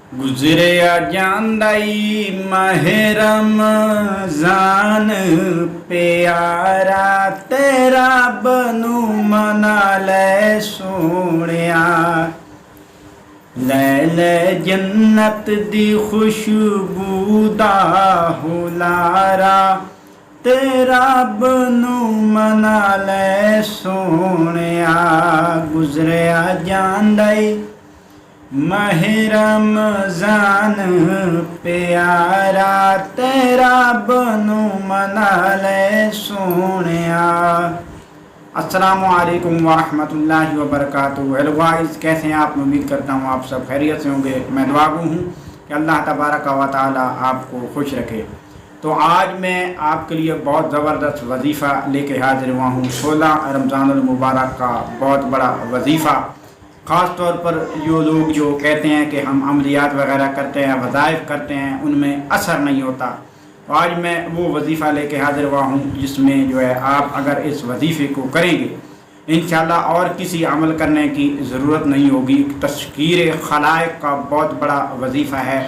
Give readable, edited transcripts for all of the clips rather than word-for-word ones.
गुजरिया जांदाई माह रमज़ान प्यारा तेरा बनू मना ले सोनिया लैले जन्नत दी खुशबू दा हुलारा तेरा बनू मना ले सोनिया गुजरिया जांदाई माह रमज़ान प्यारा तेरा बनू मना ले सोनिया। अस्सलामु अलैकुम वरहमतुल्लाहि वबरकातुहू। हेलो गाइस, कैसे हैं आप? उम्मीद करता हूँ आप सब खैरियत से होंगे। मैं दुआ गो हूँ कि अल्लाह तबारक व तआला आपको खुश रखे। तो आज मैं आपके लिए बहुत ज़बरदस्त वजीफ़ा लेके हाजिर हुआ हूँ। 16 रमज़ानुल मुबारक का बहुत बड़ा वजीफ़ा। ख़ास तौर पर जो लोग जो कहते हैं कि हम अमलियात वगैरह करते हैं, वज़ाइफ करते हैं, उनमें असर नहीं होता, तो आज मैं वो वजीफ़ा लेके हाजिर हुआ हूँ जिसमें जो है आप अगर इस वजीफ़े को करेंगे इंशाअल्लाह और किसी अमल करने की ज़रूरत नहीं होगी। तस्कीर खलाइक का बहुत बड़ा वजीफ़ा है,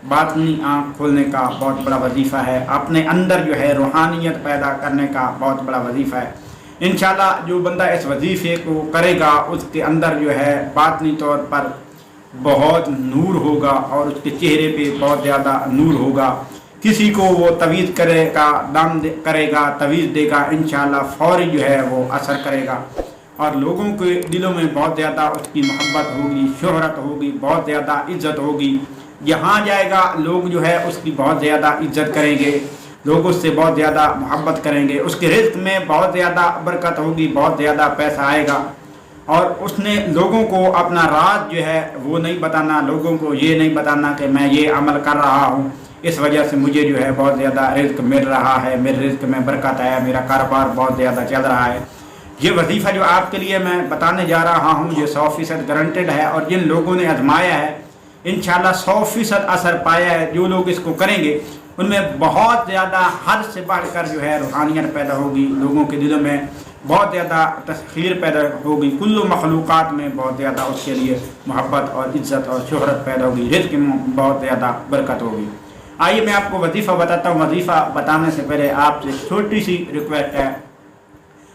बातनी आँख खोलने का बहुत बड़ा वजीफ़ा है, अपने अंदर जो है रूहानियत पैदा करने का बहुत बड़ा वजीफ़ा है। इंशाअल्लाह जो बंदा इस वजीफ़े को करेगा उसके अंदर जो है बातनी तौर पर बहुत नूर होगा और उसके चेहरे पे बहुत ज़्यादा नूर होगा। किसी को वो तवीज़ करेगा, दाम करेगा, तवीज़ देगा, इंशाअल्लाह फौरी जो है वो असर करेगा और लोगों के दिलों में बहुत ज़्यादा उसकी मोहब्बत होगी, शोहरत होगी, बहुत ज़्यादा इज़्ज़त होगी। जहाँ जाएगा लोग जो है उसकी बहुत ज़्यादा इज़्ज़त करेंगे, लोग उससे बहुत ज़्यादा मोहब्बत करेंगे, उसके रिज़्क़ में बहुत ज़्यादा बरकत होगी, बहुत ज़्यादा पैसा आएगा। और उसने लोगों को अपना राज जो है वो नहीं बताना, लोगों को ये नहीं बताना कि मैं ये अमल कर रहा हूँ, इस वजह से मुझे जो है बहुत ज़्यादा रिज़्क़ मिल रहा है, मेरे रिज़्क़ में बरकत है, मेरा कारोबार बहुत ज़्यादा चल रहा है। ये वजीफ़ा जो आपके लिए मैं बताने जा रहा हूँ ये 100% गारंटेड है और जिन लोगों ने आजमाया है इंशाअल्लाह 100% असर पाया है। जो लोग इसको करेंगे उनमें बहुत ज़्यादा हद से बढ़कर जो है रूहानियत पैदा होगी, लोगों के दिलों में बहुत ज़्यादा तस्खीर पैदा होगी, कुल्लु मखलूक़ात में बहुत ज़्यादा उसके लिए मोहब्बत और इज़्ज़त और शोहरत पैदा होगी, रिज़्क़ में बहुत ज़्यादा बरकत होगी। आइए मैं आपको वजीफ़ा बताता हूँ। वजीफ़ा बताने से पहले आपसे छोटी सी रिक्वेस्ट है,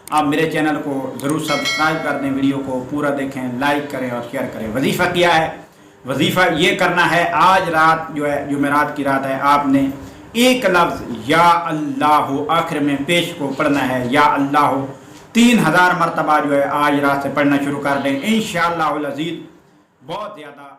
आप मेरे चैनल को ज़रूर सब्सक्राइब कर दें, वीडियो को पूरा देखें, लाइक करें और शेयर करें। वजीफ़ा क्या है? वजीफ़ा ये करना है, आज रात जो है जुमेरात की रात है, आपने एक लफ्ज़ या अल्लाह आखिर में पेश को पढ़ना है। या अल्लाह 3000 मरतबा जो है आज रात से पढ़ना शुरू कर दें, इंशाअल्लाह अज़ीज़ बहुत ज़्यादा